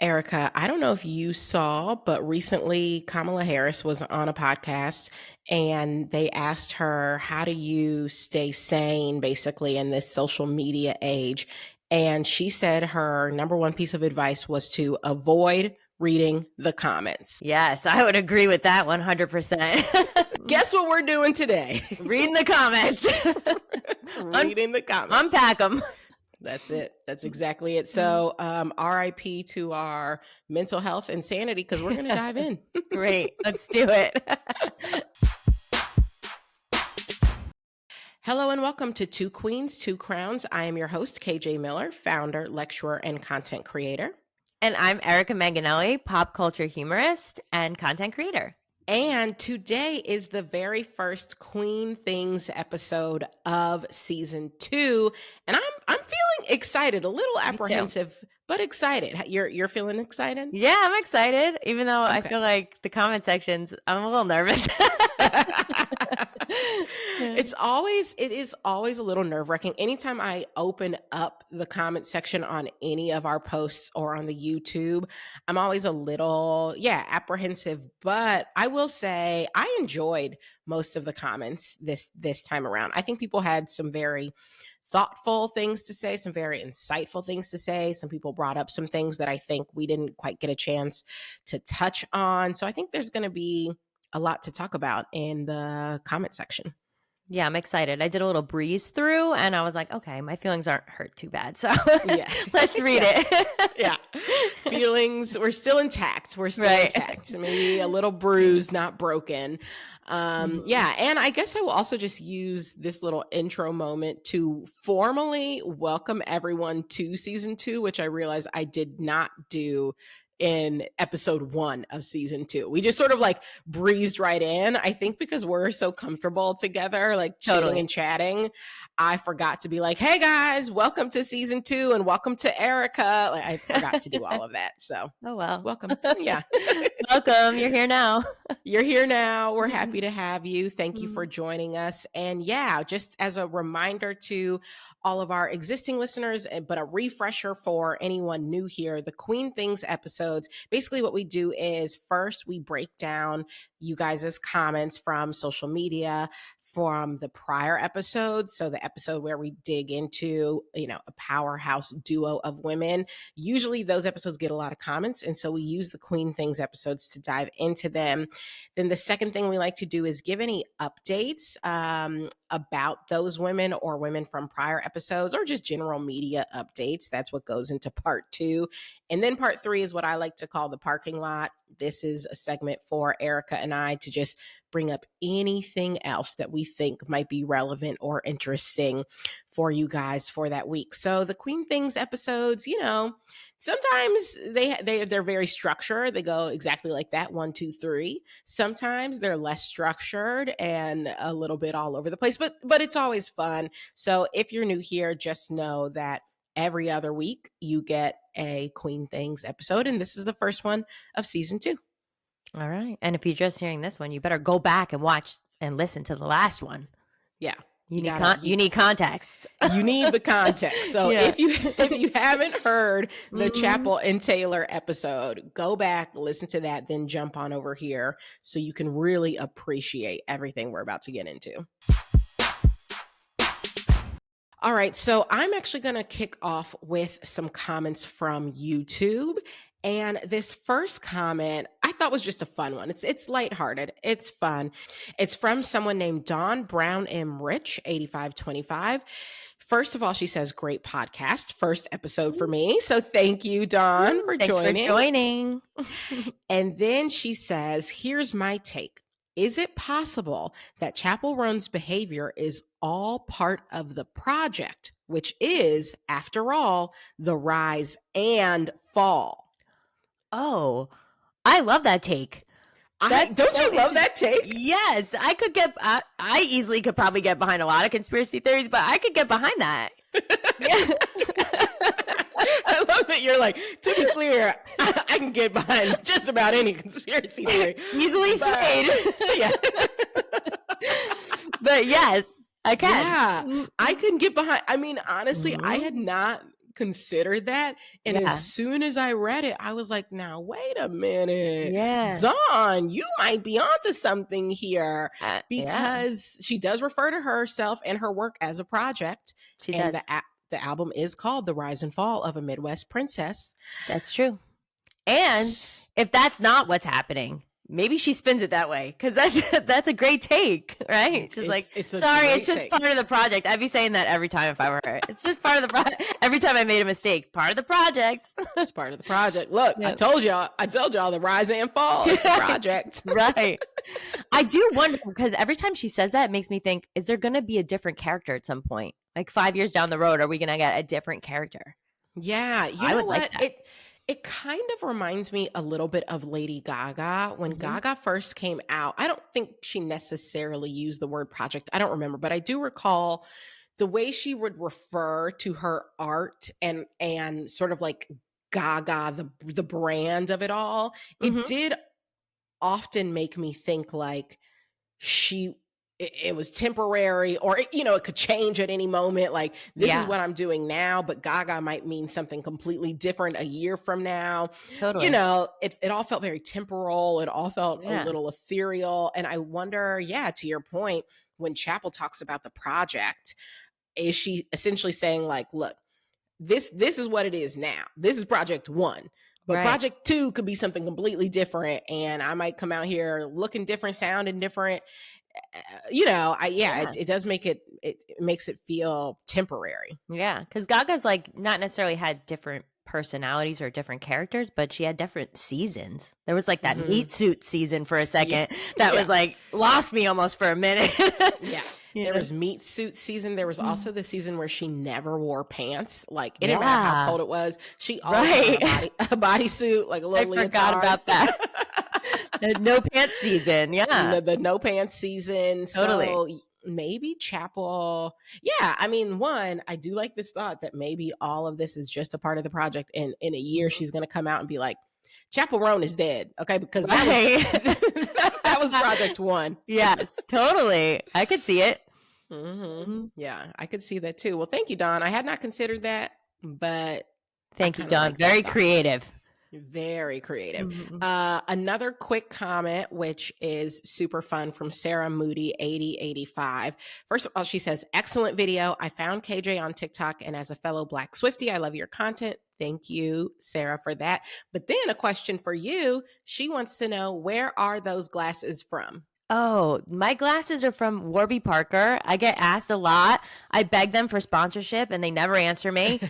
Erica, I don't know if you saw, but recently Kamala Harris was on a podcast and they asked her, how do you stay sane basically in this social media age? And she said her number one piece of advice was to avoid reading the comments. Yes, I would agree with that 100%. Guess what we're doing today? Reading the comments. Reading the comments. Unpack them. That's it. That's exactly it. So RIP to our mental health and sanity because we're going to dive in. Great. Let's do it. Hello and welcome to Two Queens, Two Crowns. I am your host, KJ Miller, founder, lecturer, and content creator. And I'm Erica Manganelli, pop culture humorist and content creator. And today is the very first Queen Things episode of season 2. And I'm feeling excited, a little apprehensive, but excited. You're feeling excited? Yeah, I'm excited. Even though I feel like the comment sections, I'm a little nervous. It is always a little nerve-wracking. Anytime I open up the comment section on any of our posts or on the YouTube, I'm always a little, apprehensive. But I will say I enjoyed most of the comments this time around. I think people had some very thoughtful things to say, some very insightful things to say. Some people brought up some things that I think we didn't quite get a chance to touch on. So I think there's going to be a lot to talk about in the comment section. Yeah, I'm excited. I did a little breeze through and I was like, okay, my feelings aren't hurt too bad. So let's read it. Feelings, we're still intact. Intact. Maybe a little bruised, not broken. And I guess I will also just use this little intro moment to formally welcome everyone to season 2, which I realized I did not do in episode 1 of season 2. We just sort of like breezed right in. I think because we're so comfortable together, like chilling and chatting, I forgot to be like, hey guys, welcome to season 2 and welcome to Erica. Like I forgot to do all of that. So, oh well. Welcome. Yeah. Welcome. You're here now. You're here now. We're happy to have you. Thank you for joining us. And just as a reminder to all of our existing listeners, but a refresher for anyone new here, the Queen Things episodes, basically what we do is first we break down you guys' comments from social media from the prior episodes. So the episode where we dig into, a powerhouse duo of women. Usually those episodes get a lot of comments. And so we use the Queen Things episodes to dive into them. Then the second thing we like to do is give any updates about those women or women from prior episodes or just general media updates. That's what goes into part 2. And then part 3 is what I like to call the parking lot. This is a segment for Erica and I to just bring up anything else that we think might be relevant or interesting for you guys for that week. So the Queen Things episodes, sometimes they're very structured. They go exactly like that, 1, 2, 3. Sometimes they're less structured and a little bit all over the place, but it's always fun. So if you're new here, just know that every other week you get a Queen Things episode, and this is the first one of season 2. All right. And if you're just hearing this one, you better go back and watch and listen to the last one. Yeah. You need context. You need the context. So if you haven't heard the Chappell and Taylor episode, go back, listen to that, then jump on over here so you can really appreciate everything we're about to get into. All right, so I'm actually going to kick off with some comments from YouTube. And this first comment I thought was just a fun one. It's lighthearted. It's fun. It's from someone named Dawn Brown M. Rich, 8525. First of all, she says, great podcast. First episode for me. So thank you, Dawn, for joining. And then she says, here's my take. Is it possible that Chappell Roan's behavior is all part of the project, which is, after all, the rise and fall? Oh, I love that take. Don't you love that take? Yes, I easily could probably get behind a lot of conspiracy theories, but I could get behind that. I love that you're like, to be clear, I can get behind just about any conspiracy theory. Easily swayed. Yeah. But yes, I can. Yeah, I can get behind. I mean, honestly, I had not considered that. And as soon as I read it, I was like, now, wait a minute. Dawn, you might be onto something here. Because she does refer to herself and her work as a project. She does. The album is called The Rise and Fall of a Midwest Princess. That's true. And if that's not what's happening, maybe she spins it that way, because that's a great take, right? She's like, sorry, it's just part of the project. I'd be saying that every time if I were her. It's just part of the project. Every time I made a mistake, part of the project. It's part of the project. Look, I told y'all the rise and fall is the project. Right. I do wonder, because every time she says that, it makes me think, is there going to be a different character at some point? Like 5 years down the road, are we going to get a different character? Yeah. You know what? It kind of reminds me a little bit of Lady Gaga. When Gaga first came out, I don't think she necessarily used the word project. I don't remember, but I do recall the way she would refer to her art and sort of like Gaga, the brand of it all. It did often make me think like it was temporary, or it could change at any moment. Like, this is what I'm doing now, but Gaga might mean something completely different a year from now. Totally. It all felt very temporal. It all felt a little ethereal. And I wonder, to your point, when Chappell talks about the project, is she essentially saying like, look, this is what it is now. This is project 1. But project 2 could be something completely different. And I might come out here looking different, sounding different. It does make it makes it feel temporary. Yeah, because Gaga's like not necessarily had different personalities or different characters, but she had different seasons. There was like that meat suit season for a second that was like lost me almost for a minute. There was meat suit season. There was also the season where she never wore pants. Like, it didn't matter how cold it was. She always had a bodysuit, like a little leotard. I forgot about that. The no pants season. The no pants season. Totally. So maybe Chappell. Yeah. I mean, one, I do like this thought that maybe all of this is just a part of the project. And in a year, she's going to come out and be like, Chappell Roan is dead. Okay. Because that was project 1. Yes, totally. I could see it. Yeah, I could see that too. Well, thank you, Dawn. I had not considered that, but thank you, Dawn. Very creative. Very creative. Another quick comment, which is super fun, from Sarah Moody 8085. First of all, she says, excellent video. I found KJ on TikTok, and as a fellow Black Swiftie, I love your content. Thank you, Sarah, for that. But then a question for you. She wants to know, where are those glasses from? Oh, my glasses are from Warby Parker. I get asked a lot. I beg them for sponsorship and they never answer me.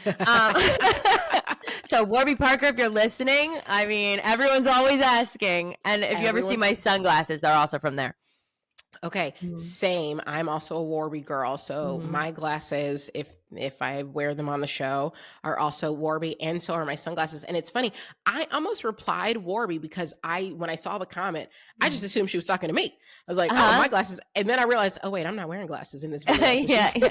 So Warby Parker, if you're listening, I mean, everyone's always asking. And if you ever see my sunglasses, they're also from there. Okay, same. I'm also a Warby girl. So my glasses, if I wear them on the show, are also Warby, and so are my sunglasses. And it's funny, I almost replied Warby because when I saw the comment, I just assumed she was talking to me. I was like, oh, my glasses. And then I realized, oh, wait, I'm not wearing glasses in this video. So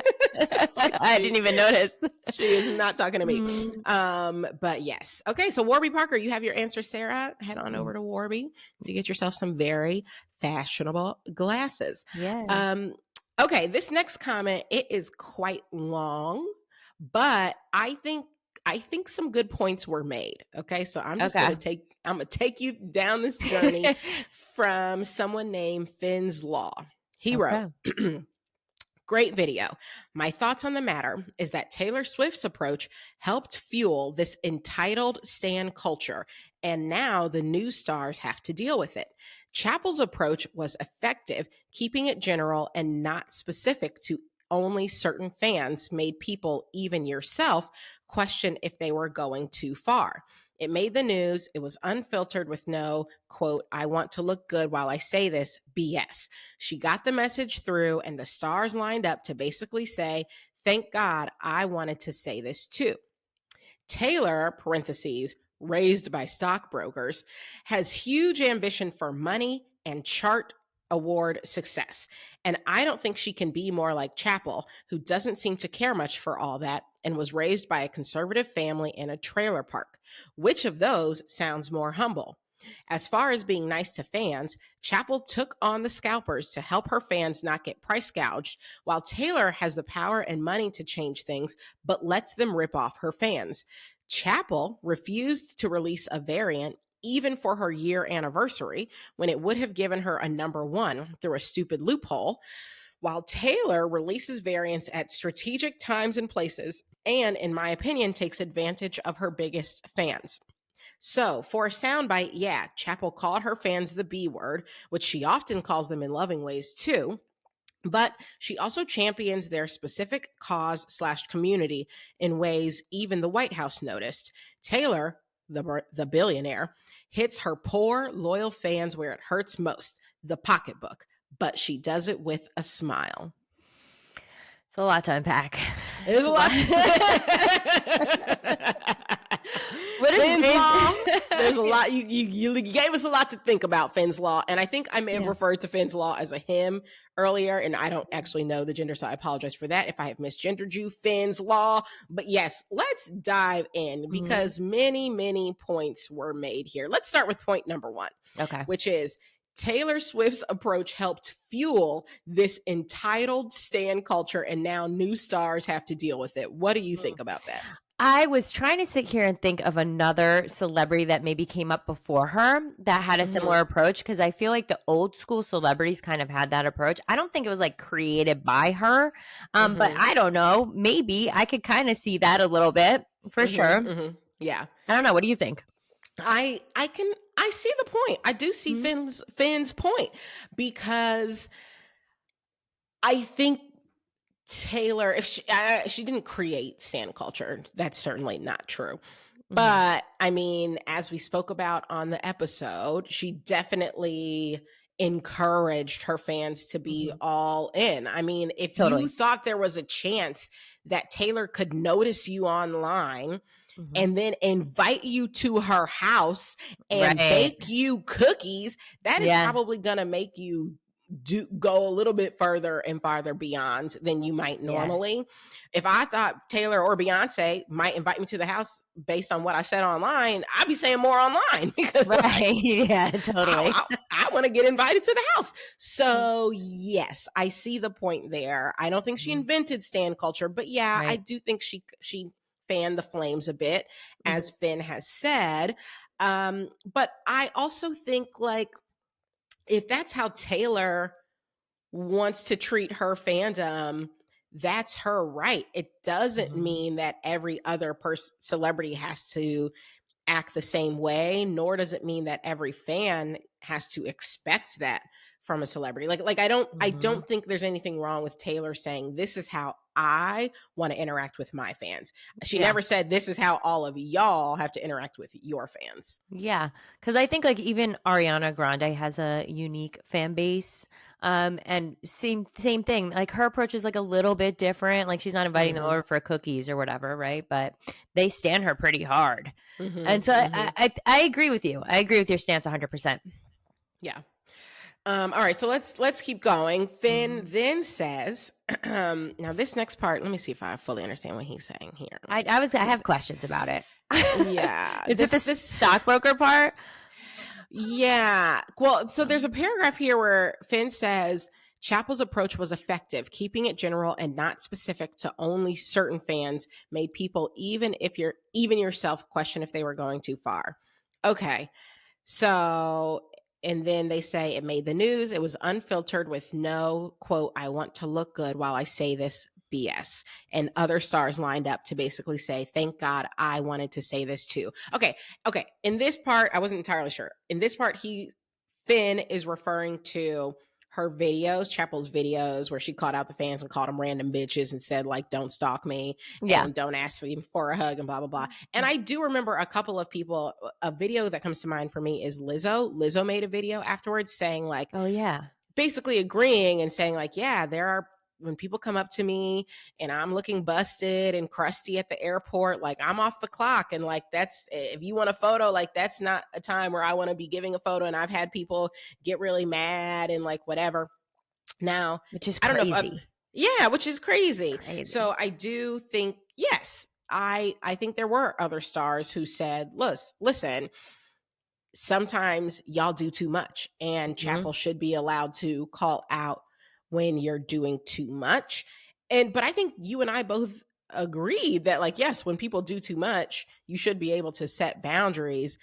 I didn't even notice. She is not talking to me. But yes. Okay, so Warby Parker, you have your answer, Sarah. Head on over to Warby to get yourself some very fashionable glasses. Okay, this next comment, it is quite long, but I think some good points were made. Okay, so I'm gonna take you down this journey from someone named Finn's Law. He wrote, great video. My thoughts on the matter is that Taylor Swift's approach helped fuel this entitled stan culture, and now the new stars have to deal with it. Chappell's approach was effective, keeping it general and not specific to only certain fans, made people, even yourself, question if they were going too far. It made the news. It was unfiltered with no, quote, I want to look good while I say this, BS. She got the message through, and the stars lined up to basically say, thank God I wanted to say this too. Taylor, parentheses, raised by stockbrokers, has huge ambition for money and chart award success. And I don't think she can be more like Chappell, who doesn't seem to care much for all that and was raised by a conservative family in a trailer park. Which of those sounds more humble? As far as being nice to fans, Chappell took on the scalpers to help her fans not get price gouged, while Taylor has the power and money to change things, but lets them rip off her fans. Chappell refused to release a variant even for her year anniversary, when it would have given her a #1 through a stupid loophole, while Taylor releases variants at strategic times and places, and, in my opinion, takes advantage of her biggest fans. So, for a soundbite, yeah, Chappell called her fans the B word, which she often calls them in loving ways too. But she also champions their specific cause/community in ways even the White House noticed. Taylor, the billionaire, hits her poor, loyal fans where it hurts most, the pocketbook, but she does it with a smile. It's a lot to unpack. It is a lot. What is Finn's Law? There's a lot. You gave us a lot to think about, Finn's Law. And I think I may have referred to Finn's Law as a him earlier, and I don't actually know the gender, so I apologize for that if I have misgendered you, Finn's Law. But yes, let's dive in because many, many points were made here. Let's start with point number 1, which is Taylor Swift's approach helped fuel this entitled stan culture, and now new stars have to deal with it. What do you think about that? I was trying to sit here and think of another celebrity that maybe came up before her that had a similar approach, because I feel like the old school celebrities kind of had that approach. I don't think it was like created by her, but I don't know. Maybe I could kind of see that a little bit for sure. Yeah. I don't know. What do you think? I see the point. I do see Finn's point, because I think Taylor, if she didn't create stan culture, that's certainly not true. But I mean, as we spoke about on the episode, she definitely encouraged her fans to be all in. I mean, if you thought there was a chance that Taylor could notice you online and then invite you to her house and bake you cookies, that is probably gonna make you go a little bit further and farther beyond than you might normally. Yes. If I thought Taylor or Beyonce might invite me to the house based on what I said online, I'd be saying more online because totally. I want to get invited to the house. So yes, I see the point there. I don't think she invented stan culture, but I do think she fanned the flames a bit, as Finn has said. But I also think, like, if that's how Taylor wants to treat her fandom, that's her right. It doesn't mean that every other celebrity has to act the same way, nor does it mean that every fan has to expect that from a celebrity. Like I don't think there's anything wrong with Taylor saying, this is how I want to interact with my fans. She never said this is how all of y'all have to interact with your fans. Yeah, because I think like even Ariana Grande has a unique fan base. And same thing. Like her approach is like a little bit different. Like she's not inviting them over for cookies or whatever, right? But they stand her pretty hard. And so I agree with you. I agree with your stance 100%. Yeah. All right, so let's keep going. Finn then says, now this next part, let me see if I fully understand what he's saying here. I have questions about it. Yeah. Is it the stockbroker part? Yeah. Well, so there's a paragraph here where Finn says, Chappell's approach was effective. Keeping it general and not specific to only certain fans made people, even yourself, question if they were going too far. Okay. So, and then they say it made the news. It was unfiltered with no, quote, I want to look good while I say this BS. And other stars lined up to basically say, thank God I wanted to say this too. Okay. In this part, I wasn't entirely sure. In this part, Finn is referring to her videos, Chappell's videos, where she called out the fans and called them random bitches and said, like, don't stalk me and don't ask me for a hug and blah, blah, blah. And I do remember a couple of people, a video that comes to mind for me is Lizzo. Lizzo made a video afterwards saying, like, oh yeah, basically agreeing and saying, like, yeah, there are, when people come up to me and I'm looking busted and crusty at the airport, like I'm off the clock. And like, that's, if you want a photo, like that's not a time where I want to be giving a photo. And I've had people get really mad and like, whatever. Now, which is crazy. I don't know which is crazy. So I do think, yes, I think there were other stars who said, listen, sometimes y'all do too much, and Chappell should be allowed to call out when you're doing too much. But I think you and I both agree that, like, yes, when people do too much, you should be able to set boundaries.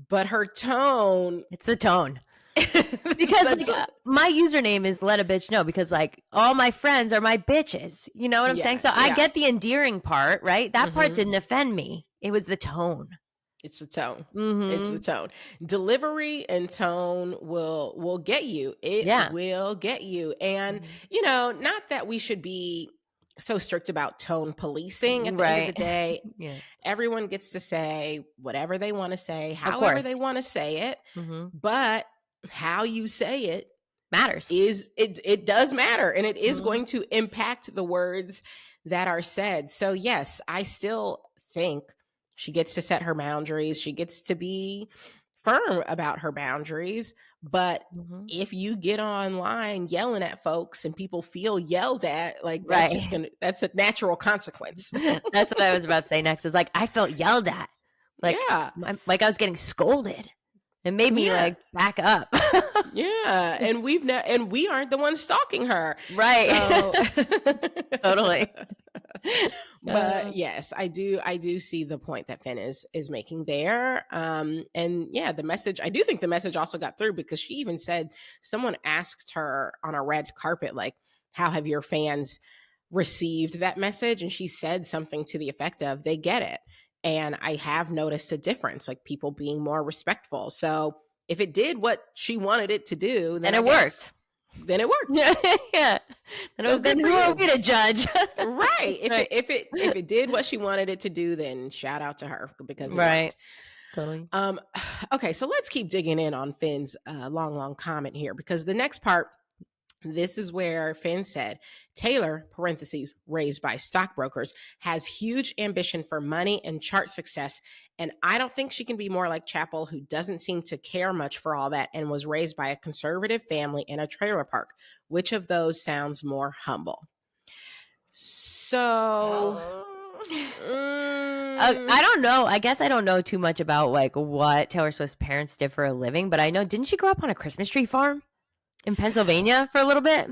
But her tone, it's the tone. Because like, my username is let a bitch know, because like all my friends are my bitches. You know what I'm saying? So I get the endearing part, right? That part didn't offend me. It was the tone. It's the tone. It's the tone. Delivery and tone will get you. It will get you. And, you know, not that we should be so strict about tone policing. At the end of the day, everyone gets to say whatever they want to say, however they want to say it. But how you say it matters. It does matter, and it is going to impact the words that are said. So yes, I still think she gets to set her boundaries. She gets to be firm about her boundaries. But if you get online yelling at folks and people feel yelled at, like that's a natural consequence. That's what I was about to say next. Is like, I felt yelled at. Like, like I was getting scolded. It made me like back up. And we aren't the ones stalking her. Right. So. Totally. But yes, I do see the point that Finn is making there. And yeah, the message, I do think the message also got through, because she even said, someone asked her on a red carpet, like, how have your fans received that message? And she said something to the effect of, they get it. And I have noticed a difference, like people being more respectful. So if it did what she wanted it to do, then it worked. Then it worked. Yeah. Then who are we to judge? Right. If it did what she wanted it to do, then shout out to her, because it worked. Totally. Okay, so let's keep digging in on Finn's long comment here, because the next part, this is where Finn said, Taylor, parentheses, raised by stockbrokers, has huge ambition for money and chart success. And I don't think she can be more like Chappell, who doesn't seem to care much for all that and was raised by a conservative family in a trailer park. Which of those sounds more humble? So I don't know. I guess I don't know too much about like what Taylor Swift's parents did for a living, but I know, didn't she grow up on a Christmas tree farm in Pennsylvania for a little bit?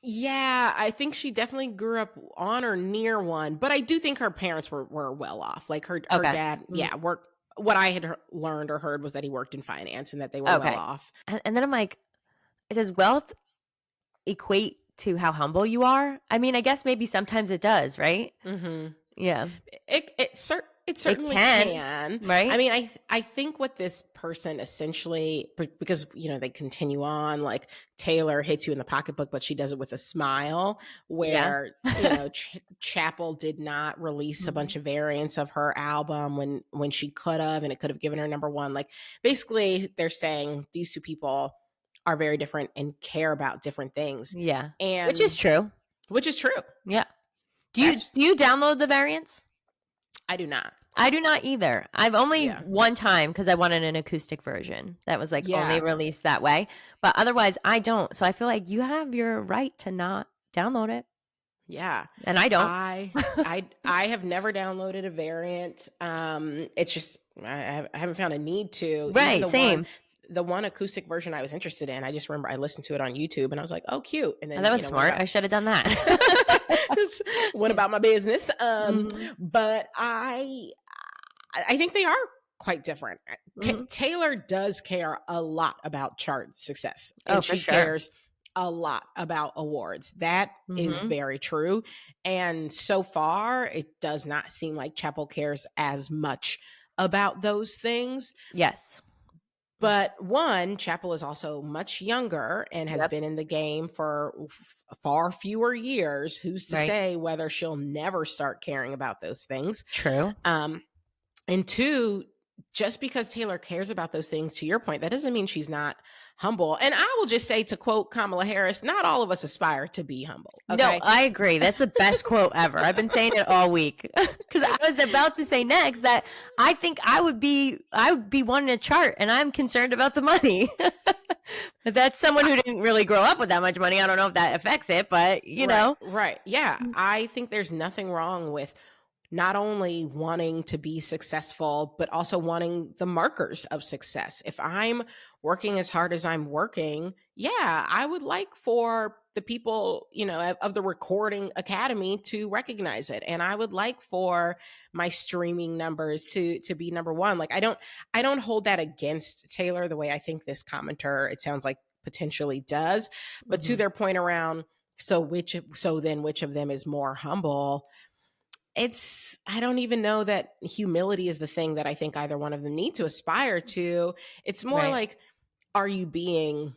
Yeah, I think she definitely grew up on or near one, but I do think her parents were well off. Like her dad, worked. What I had learned or heard was that he worked in finance and that they were well off. And then I'm like, does wealth equate to how humble you are? I mean, I guess maybe sometimes it does, right? Yeah. It certainly can, right? I mean, I think what this person essentially, because, you know, they continue on, like, Taylor hits you in the pocketbook, but she does it with a smile, where, you know, Chappell did not release a bunch of variants of her album when she could have, and it could have given her number one. Like, basically, they're saying these two people are very different and care about different things. Yeah. And which is true. Yeah. Do you download the variants? I do not. I do not either. I've only one time, because I wanted an acoustic version that was like only released that way. But otherwise, I don't. So I feel like you have your right to not download it. Yeah. And I don't. I have never downloaded a variant. It's just, I haven't found a need to. Right. Same. The one acoustic version I was interested in, I just remember I listened to it on YouTube and I was like, oh, cute. And then that was smart. I should have done that. Just went about my business. But I think they are quite different. Taylor does care a lot about chart success. And she cares a lot about awards. That is very true. And so far, it does not seem like Chappell cares as much about those things. Yes. But one, Chappell is also much younger and has been in the game for far fewer years. Who's to say whether she'll never start caring about those things? True. And two, just because Taylor cares about those things, to your point, that doesn't mean she's not humble. And I will just say, to quote Kamala Harris, not all of us aspire to be humble. Okay? No, I agree. That's the best quote ever. I've been saying it all week, because I was about to say next that I think I would be wanting a chart, and I'm concerned about the money. But that's someone who didn't really grow up with that much money. I don't know if that affects it, but you know. Right. Yeah. I think there's nothing wrong with not only wanting to be successful, but also wanting the markers of success. If I'm working as hard as I'm working, yeah, I would like for the people, of the Recording Academy to recognize it. And I would like for my streaming numbers to be number one. Like, I don't hold that against Taylor the way I think this commenter, it sounds like, potentially does. But to their point around, so then which of them is more humble? I don't even know that humility is the thing that I think either one of them need to aspire to. It's more like, are you being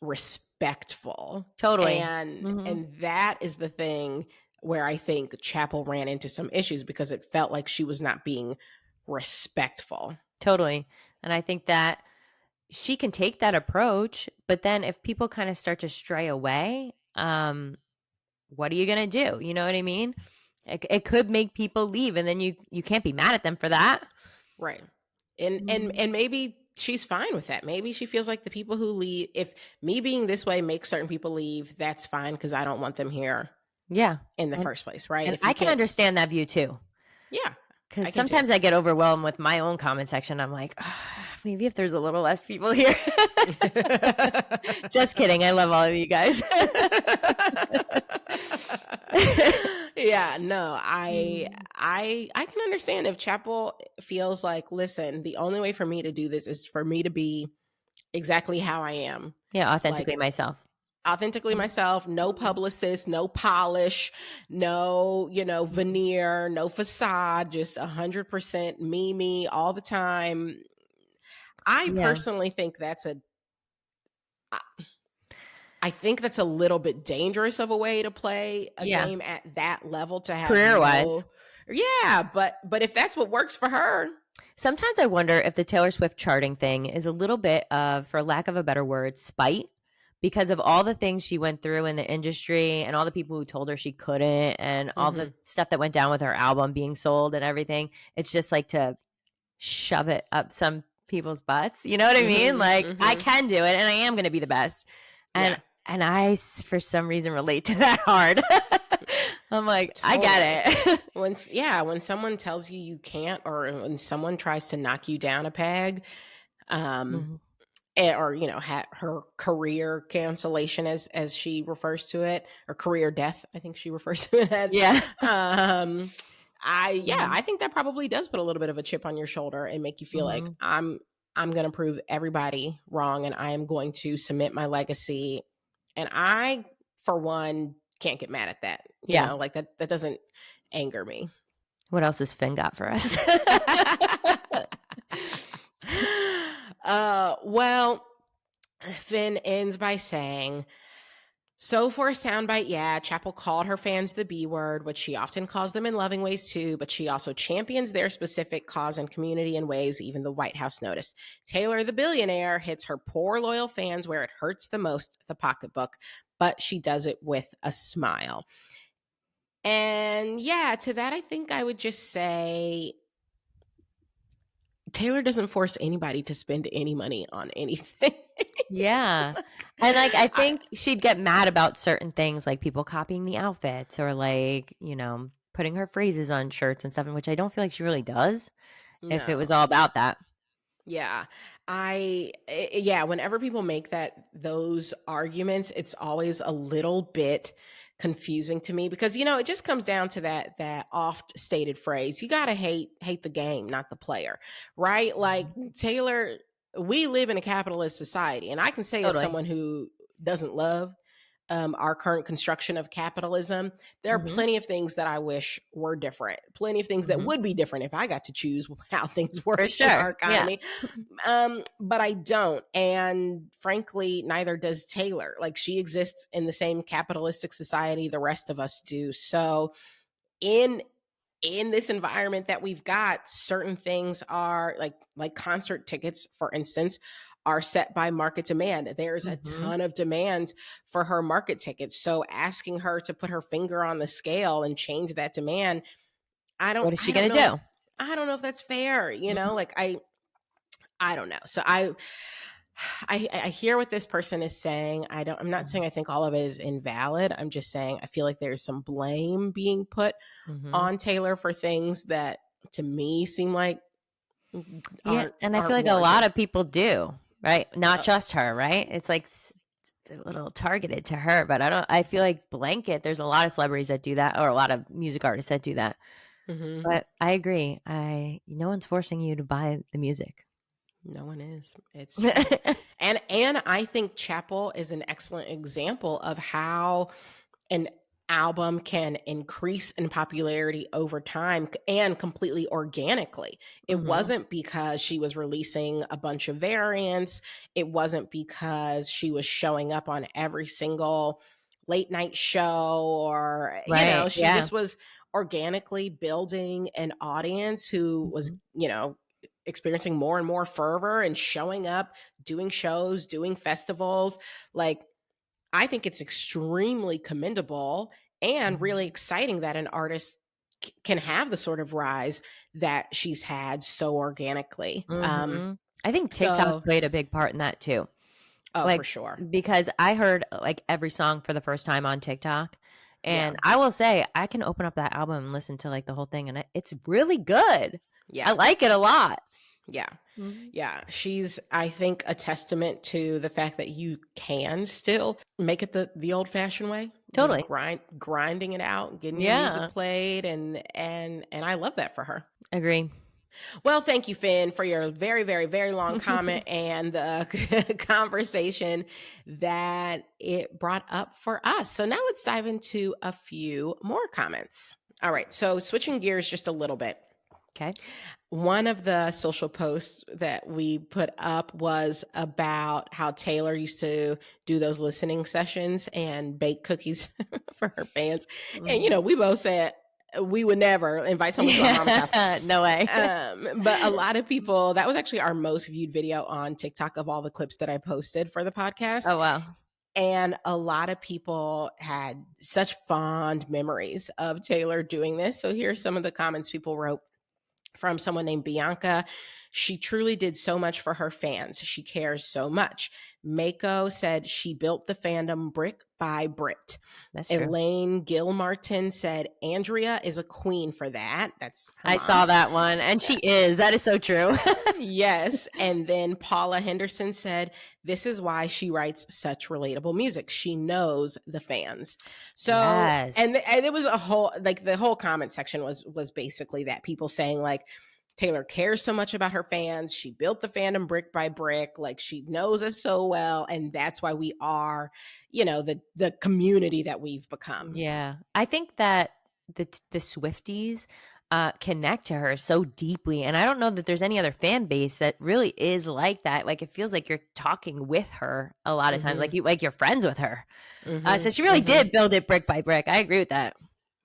respectful? Totally. And that is the thing where I think Chappell ran into some issues, because it felt like she was not being respectful. Totally. And I think that she can take that approach, but then if people kind of start to stray away, what are you going to do? You know what I mean? It could make people leave, and then you can't be mad at them for that. Right. And maybe she's fine with that. Maybe she feels like the people who leave, if me being this way makes certain people leave, that's fine, because I don't want them here. Yeah. In the first place, right? And I can understand that view too. Yeah. Because sometimes I get overwhelmed with my own comment section. I'm like, oh, maybe if there's a little less people here. Just kidding. I love all of you guys. Yeah, no, I can understand if Chappell feels like, listen, the only way for me to do this is for me to be exactly how I am. Yeah, authentically myself. Authentically myself, no publicist, no polish, no, veneer, no facade, just 100% me all the time. I personally think I think that's a little bit dangerous of a way to play a game at that level, to have career-wise. Yeah, but if that's what works for her. Sometimes I wonder if the Taylor Swift charting thing is a little bit of, for lack of a better word, spite, because of all the things she went through in the industry and all the people who told her she couldn't, and all the stuff that went down with her album being sold and everything. It's just like to shove it up some people's butts. You know what I mean? Like, I can do it, and I am going to be the best. And I, for some reason, relate to that hard. I'm like, totally. I get it. When someone tells you you can't, or when someone tries to knock you down a peg, or her career cancellation, as she refers to it, or career death, I think she refers to it as. Yeah. I think that probably does put a little bit of a chip on your shoulder and make you feel like, I'm going to prove everybody wrong, and I am going to cement my legacy. And I, for one, can't get mad at that. You know, like that doesn't anger me. What else has Finn got for us? Well, Finn ends by saying, so for a soundbite, Chappell called her fans the B word, which she often calls them in loving ways too, but she also champions their specific cause and community in ways even the White House noticed. Taylor, the billionaire, hits her poor loyal fans where it hurts the most, the pocketbook, but she does it with a smile. And to that, I think I would just say, Taylor doesn't force anybody to spend any money on anything. Yeah. And like, I think she'd get mad about certain things, like people copying the outfits, or like, putting her phrases on shirts and stuff, which I don't feel like she really does. No. If it was all about that. Yeah. Whenever people make those arguments, it's always a little bit confusing to me, because it just comes down to that oft stated phrase, you gotta hate the game, not the player, right? Like, Taylor, we live in a capitalist society, and I can say, as someone who doesn't love our current construction of capitalism, there are plenty of things that I wish were different, plenty of things that would be different if I got to choose how things work in our economy. But I don't. And frankly, neither does Taylor. Like, she exists in the same capitalistic society the rest of us do. So in this environment that we've got, certain things are like concert tickets, for instance, are set by market demand. There's a ton of demand for her market tickets. So asking her to put her finger on the scale and change that demand, what is she going to do? I don't know if that's fair. Like, I don't know. So I hear what this person is saying. I'm not saying I think all of it is invalid. I'm just saying I feel like there's some blame being put on Taylor for things that to me seem like Yeah, and I feel aren't like a warranted. lot of people do, right? Not just her, right? It's like it's a little targeted to her, but I feel like blanket, there's a lot of celebrities that do that, or a lot of music artists that do that. Mm-hmm. But I agree. No one's forcing you to buy the music. No one is. It's true. and I think Chappell is an excellent example of how an album can increase in popularity over time and completely organically. It wasn't because she was releasing a bunch of variants. It wasn't because she was showing up on every single late night show or, Right, she just was organically building an audience who was, experiencing more and more fervor and showing up, doing shows, doing festivals. Like, I think it's extremely commendable and really exciting that an artist can have the sort of rise that she's had so organically. I think TikTok played a big part in that too. Oh, Like, for sure. because I heard like every song for the first time on TikTok. And I will say, I can open up that album and listen to like the whole thing, and it's really good. Yeah. I like it a lot. Yeah. Yeah. She's, I think, a testament to the fact that you can still make it the old fashioned way. Totally. Just grinding it out, getting your music played. And I love that for her. Agree. Well, thank you, Finn, for your very, very, very long comment and the conversation that it brought up for us. So now let's dive into a few more comments. All right. So switching gears just a little bit. Okay. One of the social posts that we put up was about how Taylor used to do those listening sessions and bake cookies for her fans. And, we both said, we would never invite someone to our mom's house. No way. But a lot of people, that was actually our most viewed video on TikTok of all the clips that I posted for the podcast. Oh, wow. And a lot of people had such fond memories of Taylor doing this. So here's some of the comments people wrote from someone named Bianca. She truly did so much for her fans. She cares so much. Mako said she built the fandom brick by brick. That's true. Elaine Gilmartin said Andrea is a queen for that. That's I saw that one, and she is. That is so true. Yes. And then Paula Henderson said this is why she writes such relatable music. She knows the fans. So yes. and it was a whole, like, the whole comment section was basically that, people saying like, Taylor cares so much about her fans. She built the fandom brick by brick. Like, she knows us so well. And that's why we are, the community that we've become. Yeah. I think that the Swifties connect to her so deeply. And I don't know that there's any other fan base that really is like that. Like, it feels like you're talking with her a lot of times. Like you're friends with her. So she really did build it brick by brick. I agree with that.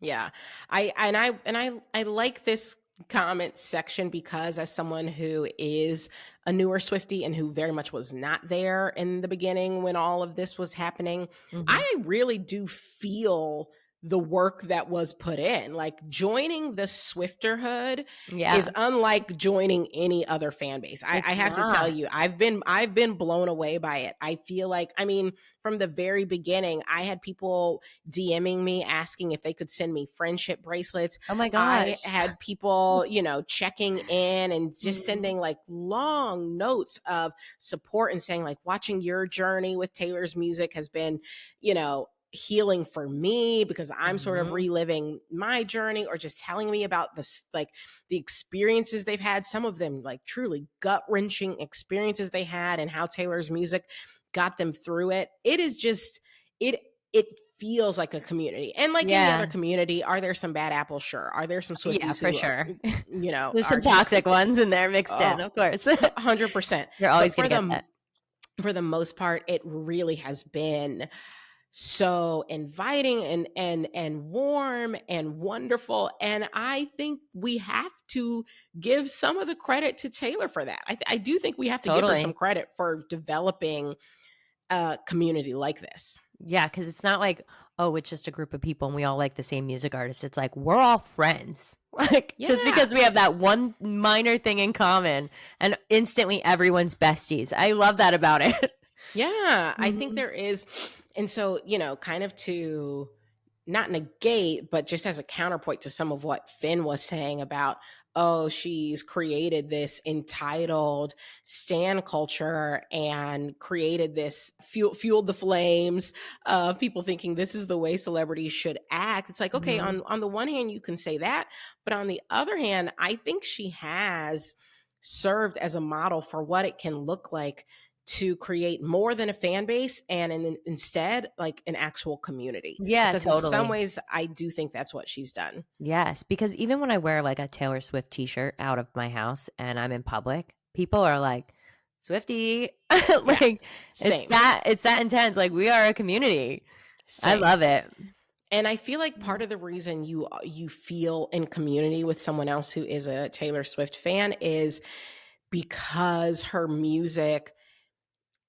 Yeah. I like this comment section because, as someone who is a newer Swiftie and who very much was not there in the beginning when all of this was happening, I really do feel the work that was put in. Like, joining the Swifterhood is unlike joining any other fan base. I have to tell you, I've been blown away by it. I feel like, from the very beginning, I had people DMing me asking if they could send me friendship bracelets. Oh my gosh. I had people, checking in and just sending like long notes of support and saying like, watching your journey with Taylor's music has been, healing for me because I'm sort of reliving my journey, or just telling me about this, like, the experiences they've had, some of them like truly gut-wrenching experiences they had, and how Taylor's music got them through it. It is just, it feels like a community. And like any other community, are there some bad apples? Sure. Are there some Swifties for sure. There's some toxic ones in there mixed in, of course. 100%. You're always going to get that. For the most part, it really has been so inviting and warm and wonderful. And I think we have to give some of the credit to Taylor for that. I do think we have to give her some credit for developing a community like this. Yeah, because it's not like, oh, it's just a group of people and we all like the same music artist. It's like, we're all friends. Like, just because we have that one minor thing in common and instantly everyone's besties. I love that about it. Yeah, I think there is. And so, kind of to not negate, but just as a counterpoint to some of what Finn was saying about, oh, she's created this entitled stan culture and created this fueled the flames of people thinking this is the way celebrities should act. It's like, okay, on the one hand, you can say that, but on the other hand, I think she has served as a model for what it can look like to create more than a fan base and instead like an actual community. Yeah, because totally. in some ways I do think that's what she's done. Yes, because even when I wear like a Taylor Swift t-shirt out of my house and I'm in public, people are like, Swiftie. Like, same. It's that intense. Like, we are a community. Same. I love it. And I feel like part of the reason you feel in community with someone else who is a Taylor Swift fan is because her music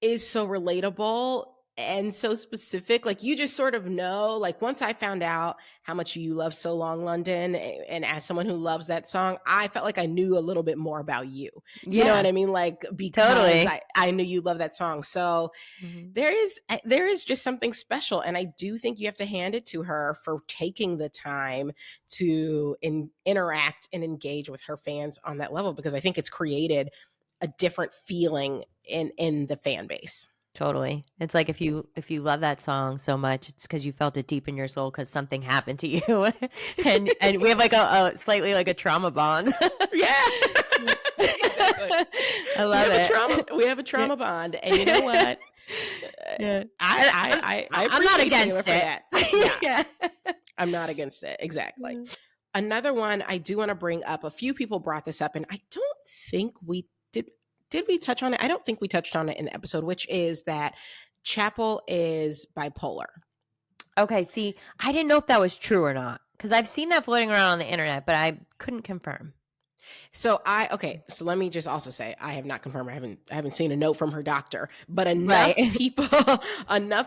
is so relatable and so specific. Like, you just sort of know, like, once I found out how much you love So Long London, and as someone who loves that song, I felt like I knew a little bit more about you. You know what I mean? Like, because I knew you love that song. So there is just something special. And I do think you have to hand it to her for taking the time to interact and engage with her fans on that level, because I think it's created a different feeling in the fan base. Totally. It's like if you love that song so much, it's because you felt it deep in your soul because something happened to you. and we have like a slightly like a trauma bond. Yeah. Exactly. I love it. We have a trauma bond. And you know what? Yeah. I'm not against it. Yeah. I'm not against it. Exactly. Another one I do want to bring up, a few people brought this up, and I don't think we did we touch on it? I don't think we touched on it in the episode, which is that Chappell is bipolar. Okay, see, I didn't know if that was true or not, because I've seen that floating around on the internet, but I couldn't confirm. So let me just also say, I have not confirmed. I haven't seen a note from her doctor, but enough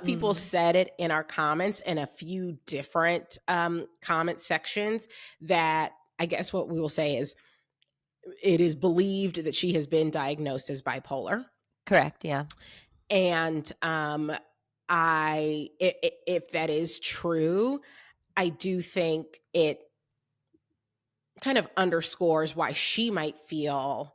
people said it in our comments in a few different comment sections that I guess what we will say is, it is believed that she has been diagnosed as bipolar. Correct. Yeah. And if that is true, I do think it kind of underscores why she might feel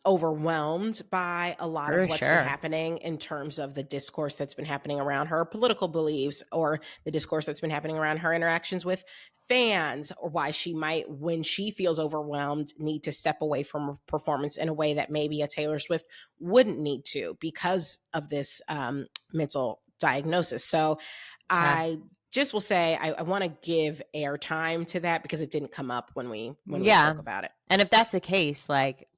overwhelmed by a lot of what's been happening in terms of the discourse that's been happening around her political beliefs, or the discourse that's been happening around her interactions with fans, or why she might, when she feels overwhelmed, need to step away from performance in a way that maybe a Taylor Swift wouldn't need to because of this mental diagnosis. So I just will say I want to give airtime to that because it didn't come up when we spoke about it. And if that's the case, like,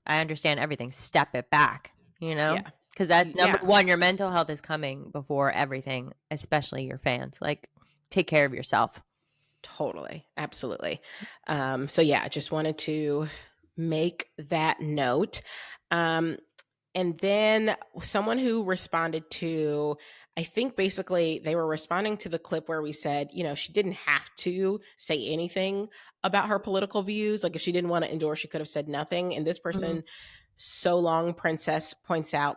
I understand everything. Step it back, because that's number one. Your mental health is coming before everything, especially your fans. Like, take care of yourself. Totally, absolutely. So yeah, I just wanted to make that note. And then someone who responded to, I think basically they were responding to the clip where we said, she didn't have to say anything about her political views. Like, if she didn't want to endorse, she could have said nothing. And this person, So Long Princess, points out,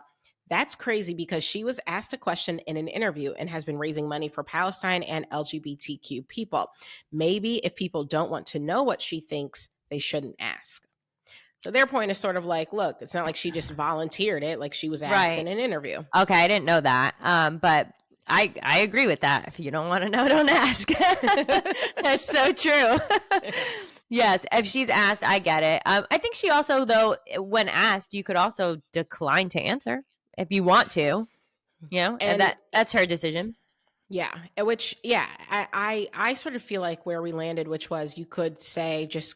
that's crazy because she was asked a question in an interview and has been raising money for Palestine and LGBTQ people. Maybe if people don't want to know what she thinks, they shouldn't ask. So their point is sort of like, look, it's not like she just volunteered it, like she was asked in an interview. Okay, I didn't know that. But I agree with that. If you don't want to know, don't ask. That's so true. Yes, if she's asked, I get it. I think she also, though, when asked, you could also decline to answer if you want to, and that's her decision. Yeah, which, I sort of feel like where we landed, which was, you could say, just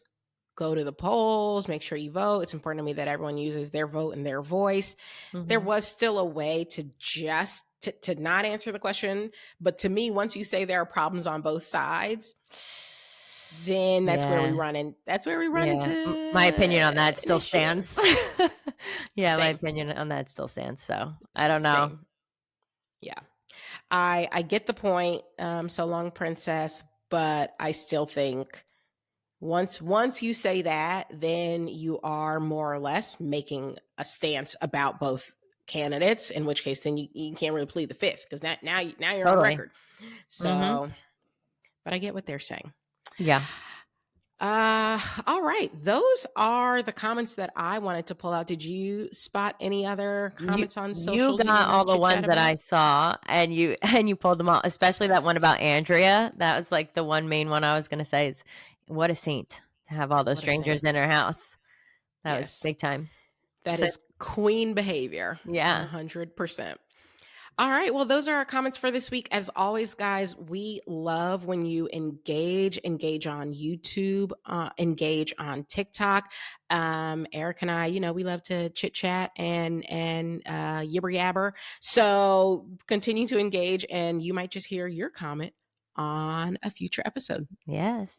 go to the polls, make sure you vote. It's important to me that everyone uses their vote and their voice. There was still a way to just to not answer the question. But to me, once you say there are problems on both sides, then that's where we run in. That's where we run into. My opinion on that still stands. My opinion on that still stands. So I don't know. Same. Yeah. I get the point. So long, princess. But I still think once you say that, then you are more or less making a stance about both candidates. In which case, then you can't really plead the fifth because now you're on record. So, but I get what they're saying. Yeah. All right. Those are the comments that I wanted to pull out. Did you spot any other comments on socials? You got all the ones that I saw, and you pulled them all, especially that one about Andrea. That was like the one main one I was going to say is, what a saint to have all those strangers in her house. That was big time. That is queen behavior. Yeah. 100%. All right. Well, those are our comments for this week. As always, guys, we love when you engage on YouTube, engage on TikTok. Eric and I, we love to chit chat and yibber yabber. So continue to engage, and you might just hear your comment on a future episode. Yes.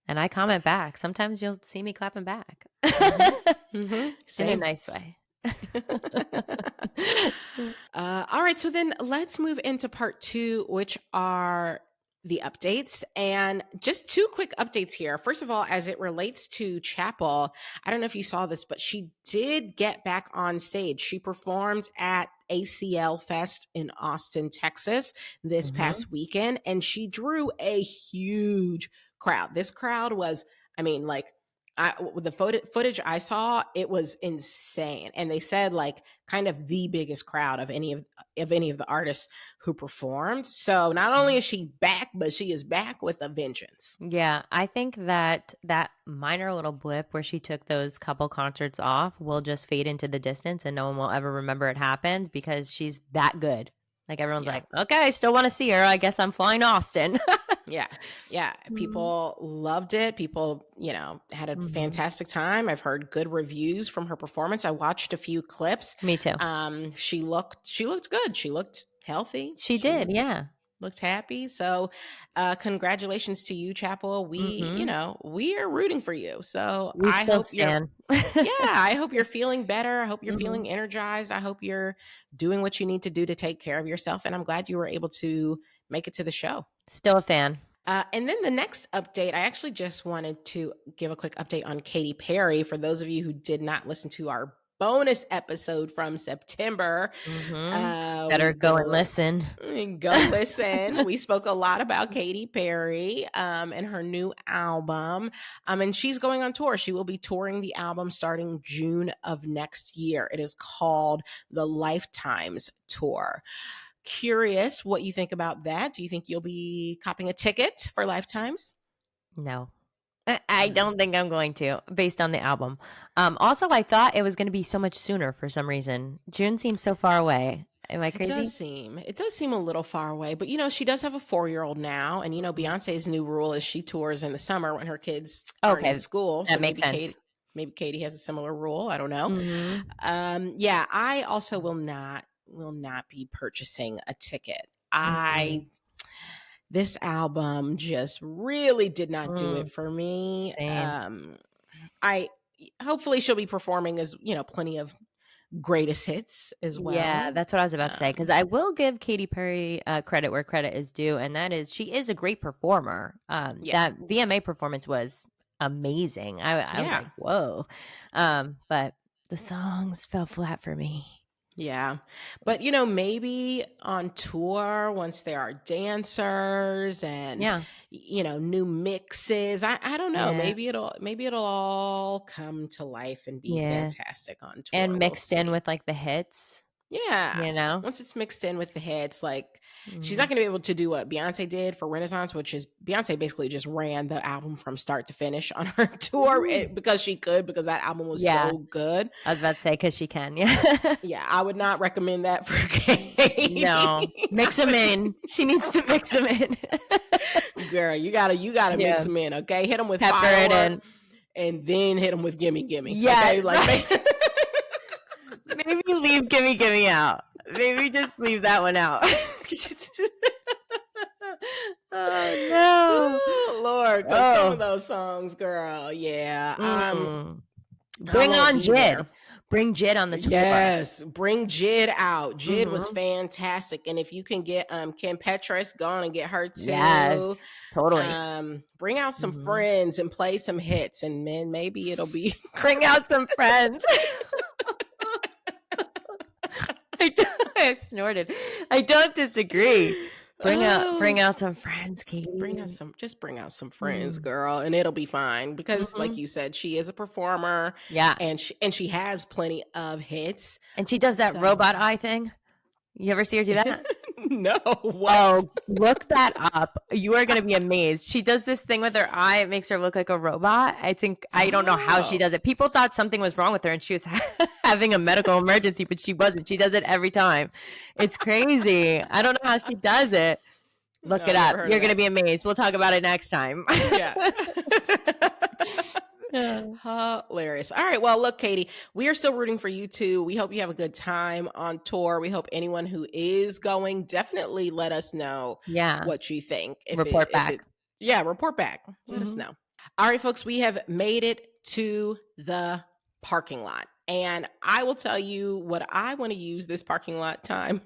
And I comment back. Sometimes you'll see me clapping back. In a nice way. All right, so then let's move into part 2, which are the updates. And just 2 quick updates here. First of all, as it relates to Chappell, I don't know if you saw this, but she did get back on stage. She performed at ACL Fest in Austin, Texas this past weekend, and she drew a huge crowd. This crowd was, the footage I saw, it was insane. And they said kind of the biggest crowd of any of the artists who performed. So not only is she back, but she is back with a vengeance. Yeah, I think that minor little blip where she took those couple concerts off will just fade into the distance and no one will ever remember it happened because she's that good. Like everyone's like, okay, I still want to see her. I guess I'm flying to Austin. Yeah. People loved it. People, had a fantastic time. I've heard good reviews from her performance. I watched a few clips. Me too. She looked good. She looked healthy. She did. Looked happy. So, congratulations to you, Chappell. We, we are rooting for you. So I hope I hope you're feeling better. I hope you're feeling energized. I hope you're doing what you need to do to take care of yourself. And I'm glad you were able to make it to the show. Still a fan. And then the next update, I actually just wanted to give a quick update on Katy Perry. For those of you who did not listen to our bonus episode from September, better go and listen. Go listen. We spoke a lot about Katy Perry and her new album. And she's going on tour. She will be touring the album starting June of next year. It is called the Lifetimes Tour. Curious what you think about that. Do you think you'll be copping a ticket for Lifetimes? No. I don't think I'm going to, based on the album. Also, I thought it was going to be so much sooner for some reason. June seems so far away. Am I crazy? It does seem a little far away. But, she does have a 4-year-old now. And, Beyonce's new rule is she tours in the summer when her kids are in school. That makes sense. Maybe Katy has a similar rule. I don't know. I also will not be purchasing a ticket. This album just really did not do it for me. Hopefully she'll be performing as, plenty of greatest hits as well. Yeah, that's what I was about to say. Because I will give Katy Perry credit where credit is due, and that is she is a great performer. That VMA performance was amazing. I was like, whoa. But the songs fell flat for me. Yeah. But, maybe on tour, once there are dancers and, new mixes, I don't know. Yeah. Maybe it'll all come to life and be fantastic on tour. And mixed in with the hits. Yeah. Once it's mixed in with the hits, she's not going to be able to do what Beyonce did for Renaissance, which is Beyonce basically just ran the album from start to finish on her tour because that album was so good. I was about to say, because she can. Yeah. I would not recommend that for Katy. No. Mix them in. She needs to mix them in. Girl, you gotta mix them in, okay? Hit them with Pepper it in. And then hit them with Gimme Gimme. Yeah. Okay? Maybe leave Gimme Gimme out. Maybe just leave that one out. Oh, no. Oh, Lord. Some of those songs, girl. Yeah. Bring on Jid. Bring Jid on the tour. Yes, bring Jid out. Jid was fantastic, and if you can get Kim Petras, go on and get her too. Yes, totally. Bring out some friends and play some hits, and then maybe it'll be bring out some friends. I snorted. I don't disagree. Bring out some friends, Katy. Bring out some friends, girl, and it'll be fine because, like you said, she is a performer. Yeah, and she has plenty of hits. And she does that robot eye thing. You ever see her do that? No. What? Oh, look that up. You are going to be amazed. She does this thing with her eye. It makes her look like a robot. I don't know how she does it. People thought something was wrong with her and she was having a medical emergency, but she wasn't. She does it every time. It's crazy. I don't know how she does it. Look it up. You're going to be amazed. We'll talk about it next time. Yeah. Hilarious. All right. Well, look, Katy, we are still rooting for you too. We hope you have a good time on tour. We hope anyone who is going, definitely let us know what you think. Report back. Report back. Let us know. All right, folks, we have made it to the parking lot. And I will tell you what I want to use this parking lot time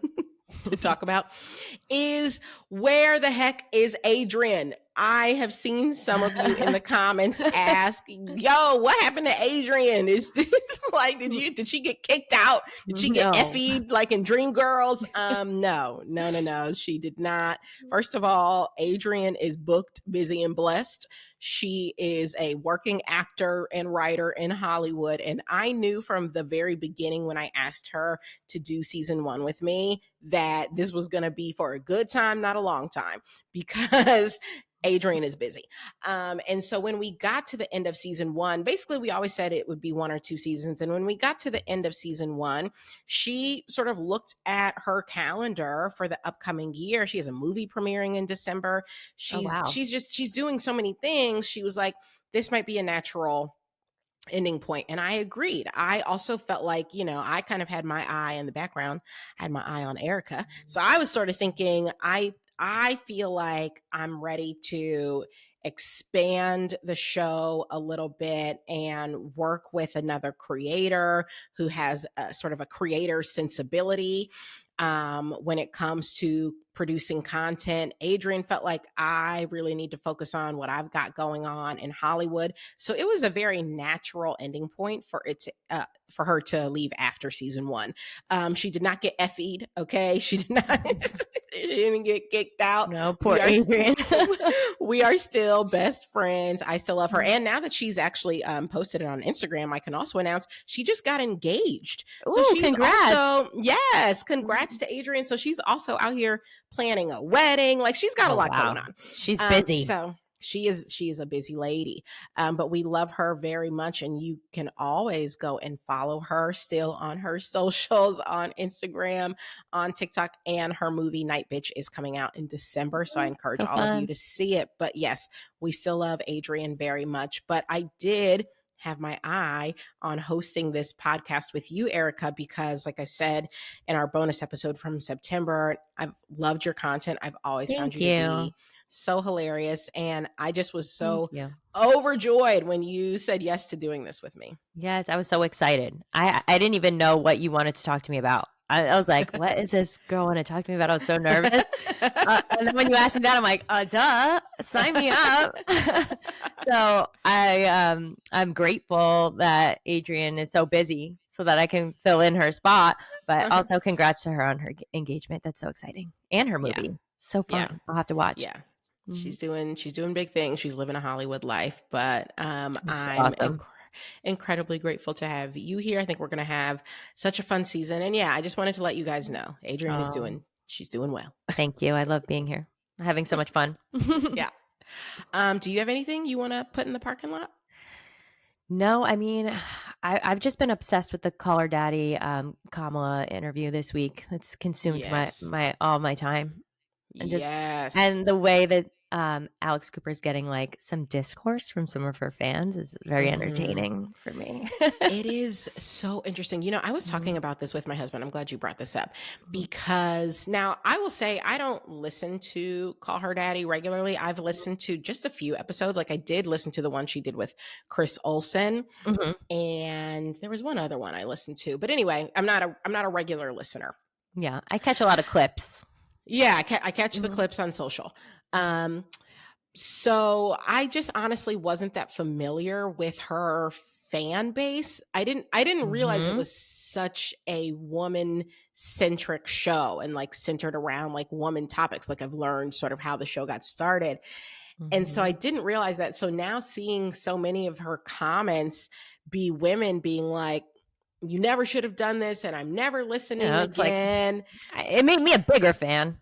to talk about is where the heck is Adrienne? I have seen some of you in the comments ask, yo, what happened to Adrienne? Is this like, did she get kicked out? Did she get effied like in Dreamgirls? No, she did not. First of all, Adrienne is booked, busy, and blessed. She is a working actor and writer in Hollywood. And I knew from the very beginning when I asked her to do season 1 with me that this was going to be for a good time, not a long time, because Adrienne is busy. And so when we got to the end of season 1, basically we always said it would be 1 or 2 seasons. And when we got to the end of season 1, she sort of looked at her calendar for the upcoming year. She has a movie premiering in December. She's doing so many things. She was like, this might be a natural ending point. And I agreed. I also felt like, I kind of had my eye in the background. I had my eye on Erica. So I was sort of thinking, I feel like I'm ready to expand the show a little bit and work with another creator who has a sort of a creator sensibility when it comes to producing content. Adrienne felt like I really need to focus on what I've got going on in Hollywood. So it was a very natural ending point for for her to leave after season 1. She did not get effied. Okay. She did not, she didn't get kicked out. No, poor Adrienne. We are still best friends. I still love her. And now that she's actually posted it on Instagram, I can also announce she just got engaged. Ooh, so she's congrats. Also, yes, congrats to Adrienne. So she's also out here planning a wedding. Like she's got a lot going on. She's busy. So she is a busy lady. But we love her very much. And you can always go and follow her still on her socials, on Instagram, on TikTok, and her movie Night Bitch is coming out in December. So I encourage all of you to see it. But yes, we still love Adrienne very much. But I did have my eye on hosting this podcast with you, Erica, because like I said in our bonus episode from September, I've loved your content. I've always found you to be so hilarious. And I just was so overjoyed when you said yes to doing this with me. Yes, I was so excited. I didn't even know what you wanted to talk to me about. I was like, what is this girl want to talk to me about? I was so nervous. And then when you asked me that, I'm like, duh, sign me up. So I'm grateful that Adrienne is so busy so that I can fill in her spot. But also congrats to her on her engagement. That's so exciting. And her movie. Yeah. So fun. Yeah. I'll have to watch. Yeah. She's doing big things. She's living a Hollywood life. But I'm awesome. Incredibly grateful to have you here. I think we're going to have such a fun season. And yeah, I just wanted to let you guys know Adrienne she's doing well. Thank you. I love being here. I'm having so much fun. Yeah. Do you have anything you want to put in the parking lot? No, I mean, I've just been obsessed with the Call Her Daddy Kamala interview this week. It's consumed all my time. And the way that Alex Cooper's getting like some discourse from some of her fans is very entertaining for me. It is so interesting. I was talking about this with my husband. I'm glad you brought this up because now I will say I don't listen to Call Her Daddy regularly. I've listened to just a few episodes. Like I did listen to the one she did with Chris Olsen, and there was one other one I listened to. But anyway, I'm not a regular listener. Yeah, I catch a lot of clips. Yeah, I catch the clips on social. So I just honestly wasn't that familiar with her fan base. I didn't realize it was such a woman centric show and like centered around like woman topics. Like I've learned sort of how the show got started. And so I didn't realize that. So now seeing so many of her comments be women being like, you never should have done this and I'm never listening again. Like, it made me a bigger fan.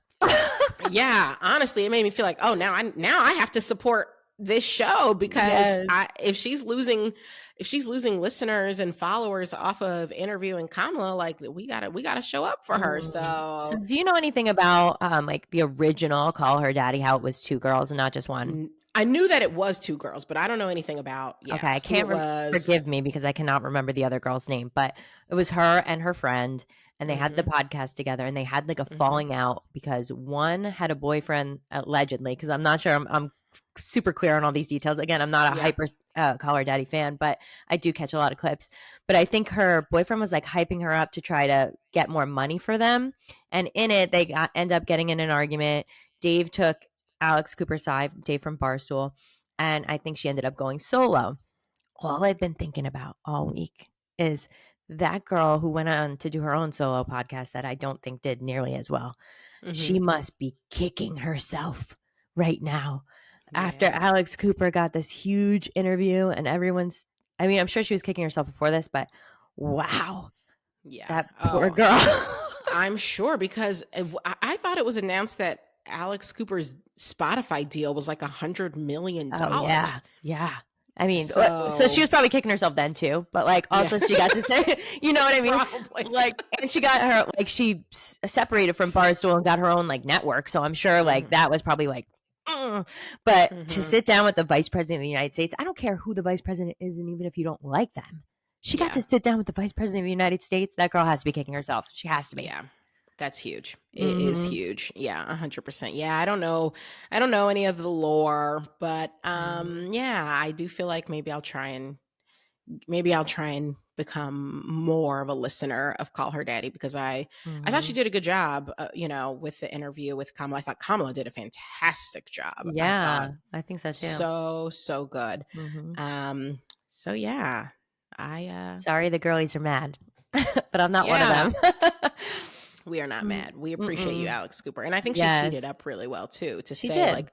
Yeah, honestly, it made me feel like, oh, now I have to support this show because if she's losing listeners and followers off of interviewing Kamala, like we gotta show up for her. So do you know anything about like the original Call Her Daddy, how it was 2 girls and not just one? I knew that it was 2 girls, but I don't know anything about. Okay, I can't forgive me because I cannot remember the other girl's name, but it was her and her friend. And they had the podcast together and they had like a falling out because one had a boyfriend allegedly, because I'm not sure I'm super clear on all these details. Again, I'm not a hyper Call Her Daddy fan, but I do catch a lot of clips. But I think her boyfriend was like hyping her up to try to get more money for them. And in it, they end up getting in an argument. Dave took Alex Cooper's side, Dave from Barstool. And I think she ended up going solo. All I've been thinking about all week is that girl who went on to do her own solo podcast that I don't think did nearly as well. She must be kicking herself right now after Alex Cooper got this huge interview and I'm sure she was kicking herself before this, but wow. Yeah. That poor girl. I'm sure because I thought it was announced that Alex Cooper's Spotify deal was like $100 million. Oh, yeah. I mean, so she was probably kicking herself then too, but like also she got to say, you know what I mean? Probably. Like, and she got her, like she separated from Barstool and got her own like network. So I'm sure like that was probably like, but to sit down with the vice president of the United States, I don't care who the vice president is. And even if you don't like them, she got to sit down with the vice president of the United States. That girl has to be kicking herself. She has to be. Yeah. That's huge. It is huge. Yeah, 100%. Yeah, I don't know any of the lore, but I do feel like maybe I'll try and become more of a listener of Call Her Daddy because I thought she did a good job, with the interview with Kamala. I thought Kamala did a fantastic job. Yeah, I think so too. So good. So yeah, sorry the girlies are mad, but I'm not one of them. We are not mad. We appreciate you, Alex Cooper. And I think she teed it up really well too, to say like,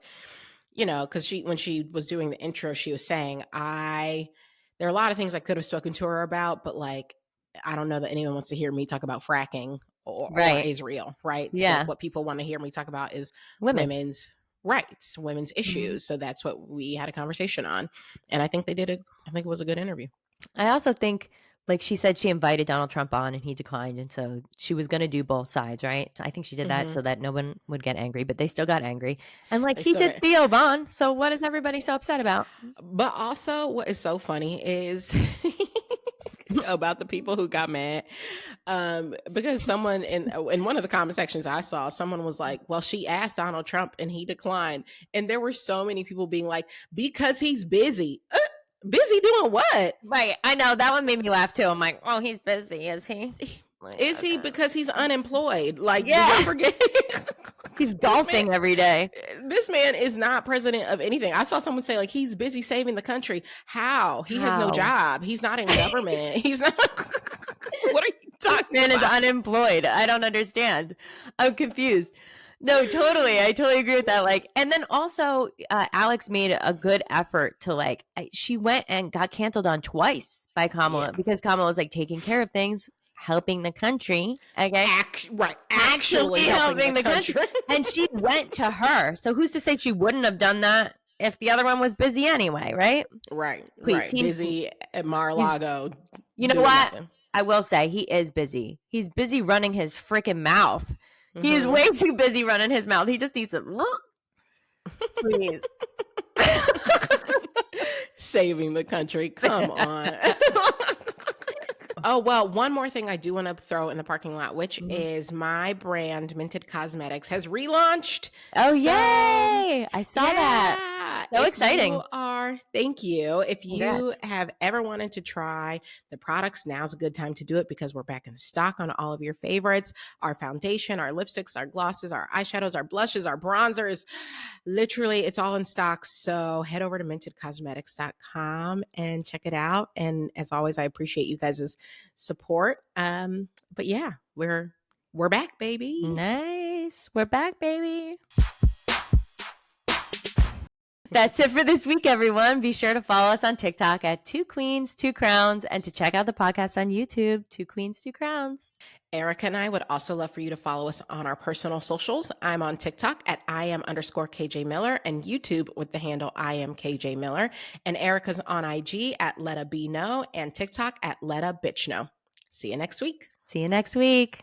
because when she was doing the intro, she was saying, there are a lot of things I could have spoken to her about, but like, I don't know that anyone wants to hear me talk about fracking or Israel, right? Yeah. So what people want to hear me talk about is women's rights, women's issues. So that's what we had a conversation on. And I think I think it was a good interview. I also think, like she said, she invited Donald Trump on and he declined. And so she was going to do both sides, right? I think she did that so that no one would get angry, but they still got angry. And like he did Theo Vaughn. So what is everybody so upset about? But also what is so funny is about the people who got mad. Because someone in one of the comment sections I saw, someone was like, well, she asked Donald Trump and he declined. And there were so many people being like, because he's busy. Busy doing what? Right. I know. That one made me laugh too. I'm like, oh, he's busy. Is he? Is he? Because he's unemployed. Like, don't forget. He's golfing every day. This man is not president of anything. I saw someone say like, he's busy saving the country. How? He has no job. He's not in government. He's not. What are you talking about? Man is unemployed. I don't understand. I'm confused. No, totally. I totally agree with that. Like, and then also Alex made a good effort to like, she went and got canceled on twice by Kamala because Kamala was like taking care of things, helping the country. Okay. Actually helping the country. And she went to her. So who's to say she wouldn't have done that if the other one was busy anyway, right? Right. Busy at Mar-a-Lago. You know what? Nothing. I will say he is busy. He's busy running his freaking mouth. He is way too busy running his mouth. He just needs to look. Please. Saving the country. Come on. Oh, well, one more thing I do want to throw in the parking lot, which is my brand, Minted Cosmetics, has relaunched. Oh, yay! I saw that. So exciting. Thank you. If you have ever wanted to try the products, now's a good time to do it because we're back in stock on all of your favorites. Our foundation, our lipsticks, our glosses, our eyeshadows, our blushes, our bronzers. Literally, it's all in stock. So head over to mintedcosmetics.com and check it out. And as always, I appreciate you guys' support. But yeah, we're back, baby. Nice. We're back, baby. That's it for this week, everyone. Be sure to follow us on TikTok at 2 Queens, 2 Crowns, and to check out the podcast on YouTube, 2 Queens, 2 Crowns. Erica and I would also love for you to follow us on our personal socials. I'm on TikTok at @IM_KJ Miller and YouTube with the handle IMKJ Miller. And Erica's on IG at Let a B Know and TikTok at Let a Bitch Know. See you next week. See you next week.